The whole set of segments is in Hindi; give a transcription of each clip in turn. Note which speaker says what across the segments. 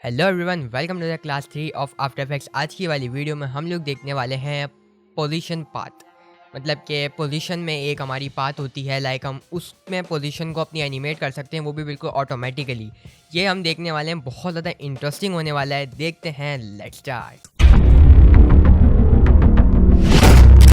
Speaker 1: Hello everyone, welcome to the class 3 of After Effects. आज की वाली वीडियो में हम लोग देखने वाले हैं पोजीशन पाथ। मतलब कि पोजीशन में एक हमारी पाथ होती है, लाइक हम उसमें पोजीशन को अपनी एनिमेट कर सकते हैं, वो भी बिल्कुल ऑटोमेटिकली। ये हम देखने वाले हैं, बहुत ज़्यादा इंटरेस्टिंग होने वाला है। देखते हैं, लेट्स स्टार्ट।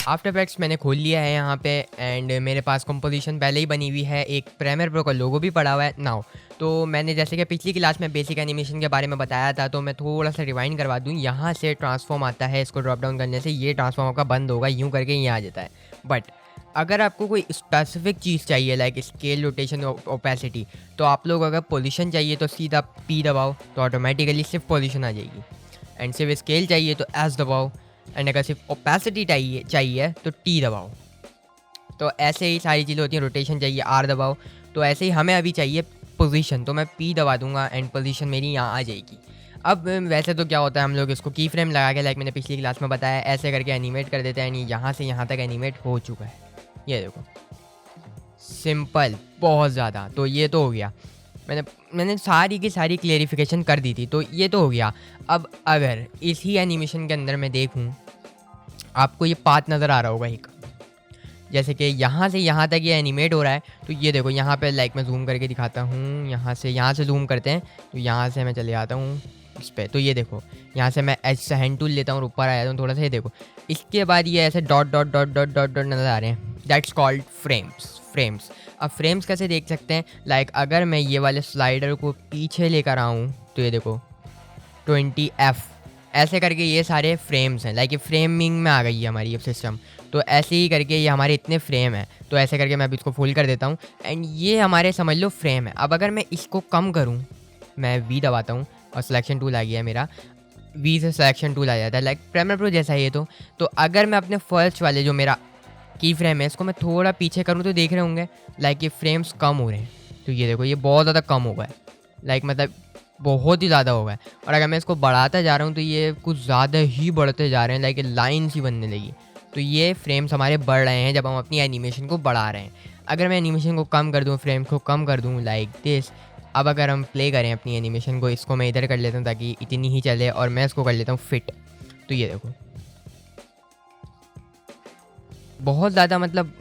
Speaker 1: आफ्टर इफेक्ट्स मैंने खोल लिया है यहाँ पे, एंड मेरे पास कंपोजिशन पहले ही बनी हुई है, एक प्रीमियर प्रो का लोगो भी पड़ा हुआ है नाउ। तो मैंने जैसे कि पिछली क्लास में बेसिक एनिमेशन के बारे में बताया था, तो मैं थोड़ा सा रिवाइंड करवा दूँ। यहाँ से ट्रांसफॉर्म आता है, इसको ड्रॉप डाउन करने से ये ट्रांसफॉर्म आपका बंद होगा, यूँ करके ये आ जाता है। बट अगर आपको कोई स्पेसिफिक चीज़ चाहिए, लाइक स्केल, रोटेशन, ओपेसिटी, तो आप लोग अगर पोजीशन चाहिए तो सीधा पी दबाओ तो ऑटोमेटिकली सिर्फ पोजीशन आ जाएगी। एंड सिर्फ स्केल चाहिए तो एस दबाओ, एंड अगर सिर्फ ओपेसिटी चाहिए तो टी दबाओ। तो ऐसे ही सारी चीज़ें होती हैं। रोटेशन चाहिए आर दबाओ। तो ऐसे ही हमें अभी चाहिए पोजीशन, तो मैं पी दबा दूंगा एंड पोजीशन मेरी यहाँ आ जाएगी। अब वैसे तो क्या होता है, हम लोग इसको की फ्रेम लगा के, लाइक मैंने पिछली क्लास में बताया, ऐसे करके एनिमेट कर देते हैं। यहाँ से यहाँ तक एनिमेट हो चुका है, ये देखो, सिंपल, बहुत ज़्यादा। तो ये तो हो गया, मैंने सारी की सारी क्लेरिफिकेशन कर दी थी, तो ये तो हो गया। अब अगर इसी एनिमेशन के अंदर मैं देखूँ, आपको ये पाथ नज़र आ रहा होगा एक, जैसे कि यहाँ से यहाँ तक ये एनिमेट हो रहा है। तो ये देखो, यहाँ पे लाइक मैं जूम करके दिखाता हूँ, यहाँ से जूम करते हैं, तो यहाँ से मैं चले आता हूँ इस पर। तो ये देखो, यहाँ से मैं एच से हैंड टूल लेता हूँ और ऊपर आ जाता हूँ थोड़ा सा, ये देखो। इसके बाद ये ऐसे dot dot dot dot dot dot नज़र आ रहे हैं, दैट्स कॉल्ड फ्रेम्स। अब फ्रेम्स कैसे देख सकते हैं, लाइक अगर मैं ये वाले स्लाइडर को पीछे लेकर आऊँ तो ये देखो 20F, ऐसे करके ये सारे फ्रेम्स हैं। लाइक ये फ्रेमिंग में आ गई है हमारी ये सिस्टम। तो ऐसे ही करके ये हमारे इतने फ्रेम हैं। तो ऐसे करके मैं अभी इसको फुल कर देता हूँ, एंड ये हमारे समझ लो फ्रेम है। अब अगर मैं इसको कम करूँ, मैं वी दबाता हूँ और सिलेक्शन टूल आ गया है मेरा, वी से सिलेक्शन टूल आ जाता है, लाइक प्रीमियर प्रो जैसा है ये। तो अगर मैं अपने फर्स्ट वाले जो मेरा की फ्रेम है, इसको मैं थोड़ा पीछे करूँ, तो देख रहे होंगे लाइक ये फ्रेम्स कम हो रहे हैं। तो ये देखो, ये बहुत ज़्यादा कम हो गया है, लाइक मतलब बहुत ही ज़्यादा हो गया है। और अगर मैं इसको बढ़ाता जा रहा हूँ तो ये कुछ ज़्यादा ही बढ़ते जा रहे हैं, लाइक लाइन्स ही बनने लगी। तो ये फ्रेम्स हमारे बढ़ रहे हैं जब हम अपनी एनिमेशन को बढ़ा रहे हैं। अगर मैं एनिमेशन को कम कर दूँ, फ्रेम को कम कर दूँ, लाइक दिस। अब अगर हम प्ले करें अपनी एनिमेशन को, इसको मैं इधर कर लेता हूँ ताकि इतनी ही चले, और मैं इसको कर लेता हूँ फिट। तो ये देखो, बहुत ज़्यादा मतलब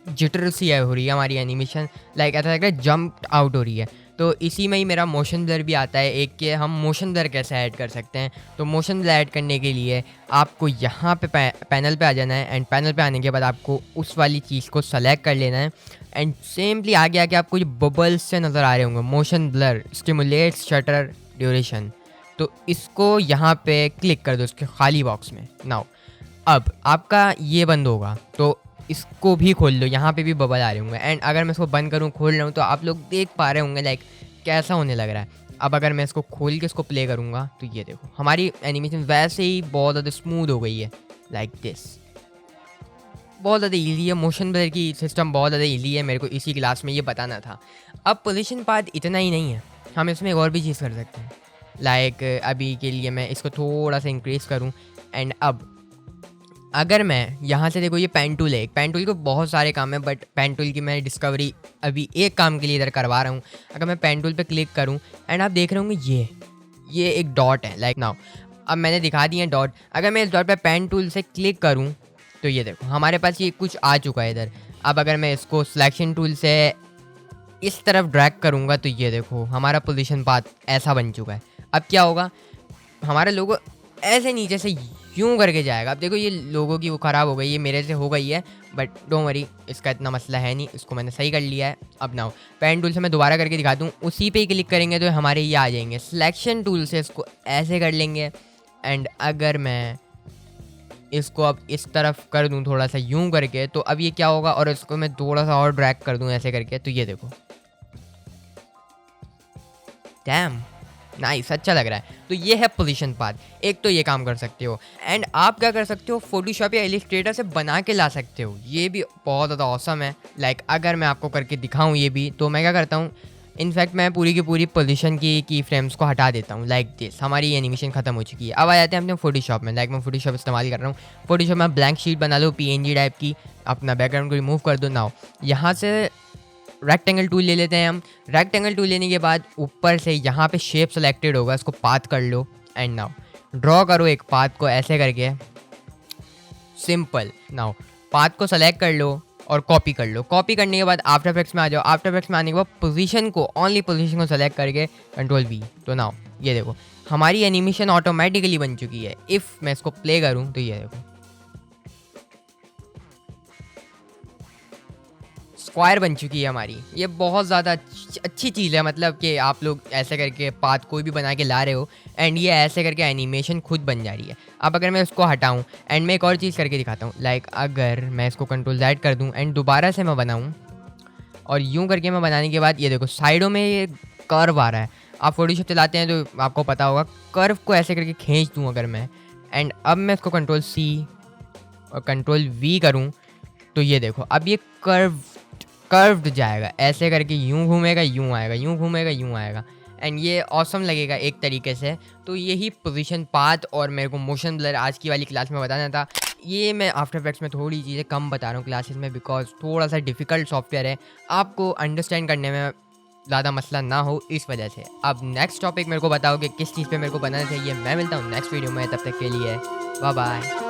Speaker 1: जिटर सी हो रही है हमारी एनिमेशन, लाइक ऐसा लग रहा है जंप आउट हो रही है। तो इसी में ही मेरा मोशन ब्लर भी आता है एक, कि हम मोशन ब्लर कैसे ऐड कर सकते हैं। तो मोशन ब्लर ऐड करने के लिए आपको यहाँ पे पैनल पे आ जाना है, एंड पैनल पे आने के बाद आपको उस वाली चीज़ को सेलेक्ट कर लेना है, एंड सेमली आगे आके आपको जो बबल्स से नज़र आ रहे होंगे, motion blur, stimulate, shutter, duration. तो इसको यहाँ पे क्लिक कर दो, इसके खाली बॉक्स में। नाउ अब आपका ये बंद होगा, तो इसको भी खोल लो, यहाँ पे भी बबल आ रहे होंगे। एंड अगर मैं इसको बंद करूँ, खोल रहा हूँ, तो आप लोग देख पा रहे होंगे लाइक कैसा होने लग रहा है। अब अगर मैं इसको खोल के इसको प्ले करूँगा, तो ये देखो, हमारी एनिमेशन वैसे ही बहुत ज़्यादा स्मूथ हो गई है, लाइक दिस। बहुत ज़्यादा ईजी है, मोशन ब्लर की सिस्टम बहुत ज़्यादा ईजी है, मेरे को इसी क्लास में ये बताना था। अब पोजीशन पाथ इतना ही नहीं है, हम इसमें एक और भी चीज़ कर सकते हैं। लाइक अभी के लिए मैं इसको थोड़ा सा इंक्रीज़ करूँ, एंड अब अगर मैं यहाँ से, देखो ये पेन टूल है, पेन टूल को बहुत सारे काम है, बट पेन टूल की मैं डिस्कवरी अभी एक काम के लिए इधर करवा रहा हूँ। अगर मैं पेन टूल पे क्लिक करूँ, एंड आप देख रहे होंगे ये एक डॉट है, लाइक नाउ अब मैंने दिखा दिया डॉट। अगर मैं इस डॉट पे पेन टूल से क्लिक करूँ, तो ये देखो हमारे पास ये कुछ आ चुका है इधर। अब अगर मैं इसको सिलेक्शन टूल से इस तरफ ड्रैग करूँगा, तो ये देखो हमारा पोजीशन पाथ ऐसा बन चुका है। अब क्या होगा, हमारा लोगो ऐसे नीचे से यूं करके जाएगा। अब देखो, ये लोगों की वो ख़राब हो गई है, मेरे से हो गई है, बट डोंट वरी, इसका इतना मसला है नहीं, इसको मैंने सही कर लिया है। अब नाउ पेन टूल से मैं दोबारा करके दिखा दूँ, उसी पे ही क्लिक करेंगे तो हमारे ये आ जाएंगे। सिलेक्शन टूल से इसको ऐसे कर लेंगे, एंड अगर मैं इसको अब इस तरफ कर दूँ थोड़ा सा यूं करके, तो अब ये क्या होगा, और इसको मैं थोड़ा सा और ड्रैग कर दूँ ऐसे करके, तो ये देखो, डैम नाइस, अच्छा लग रहा है। तो ये है पोजीशन पाथ, एक तो ये काम कर सकते हो। एंड आप क्या कर सकते हो, फोटोशॉप या इलिस्ट्रेटर से बना के ला सकते हो, ये भी बहुत ज़्यादा ऑसम है। लाइक अगर मैं आपको करके दिखाऊं ये भी, तो मैं क्या करता हूँ, इनफैक्ट मैं पूरी की पूरी पोजीशन की फ्रेम्स को हटा देता हूँ, लाइक दिस। हमारी एनिमेशन खत्म हो चुकी है। अब आ जाते हैं अपने फोटोशॉप में, लाइक मैं फोटोशॉप इस्तेमाल कर रहा हूँ। फोटोशॉप में ब्लैंक शीट बना लो, PNG टाइप की, अपना बैकग्राउंड को रिमूव कर दो। नाउ यहाँ से रेक्टेंगल टूल ले लेते हैं हम। रेक्टेंगल टूल लेने के बाद ऊपर से यहाँ पे शेप सेलेक्टेड होगा, इसको पाथ कर लो एंड नाउ ड्रॉ करो एक पाथ को ऐसे करके, सिंपल। नाउ पाथ को सेलेक्ट कर लो और कॉपी कर लो। कॉपी करने के बाद आफ्टर इफेक्ट्स में आ जाओ। आफ्टर इफेक्ट्स में आने के बाद पोजीशन को, ओनली पोजीशन को सेलेक्ट करके कंट्रोल V। तो नाउ ये देखो हमारी एनिमेशन ऑटोमेटिकली बन चुकी है। इफ़ मैं इसको प्ले करूँ तो ये देखो स्क्वायर बन चुकी है हमारी। ये बहुत ज़्यादा अच्छी चीज़ है, मतलब कि आप लोग ऐसे करके पाथ कोई भी बना के ला रहे हो एंड ये ऐसे करके एनिमेशन खुद बन जा रही है। अब अगर मैं इसको हटाऊं एंड मैं एक और चीज़ करके दिखाता हूँ, लाइक अगर मैं इसको कंट्रोल Z कर दूँ एंड दोबारा से मैं बनाऊँ और यूँ करके मैं बनाने के बाद ये देखो साइडों में ये कर्व आ रहा है। आप फोटोशॉप चलाते हैं तो आपको पता होगा, कर्व को ऐसे करके खींच दूँ अगर मैं एंड अब मैं इसको कंट्रोल C और कंट्रोल V करूँ तो ये देखो अब ये कर्व्ड जाएगा, ऐसे करके यूं घूमेगा यूं आएगा, यूं घूमेगा यूं आएगा एंड ये ऑसम लगेगा एक तरीके से। तो यही पोजीशन, पाथ और मेरे को मोशन ब्लर आज की वाली क्लास में बताना था। ये मैं आफ्टर इफेक्ट्स में थोड़ी चीज़ें कम बता रहा हूँ क्लासेस में, बिकॉज थोड़ा सा डिफ़िकल्ट सॉफ्टवेयर है, आपको अंडरस्टैंड करने में ज़्यादा मसला ना हो इस वजह से। अब नेक्स्ट टॉपिक मेरे को बताओ कि किस चीज़ पे मेरे को बनाना चाहिए। मैं मिलता हूँ नेक्स्ट वीडियो में, तब तक के लिए बाय बाय।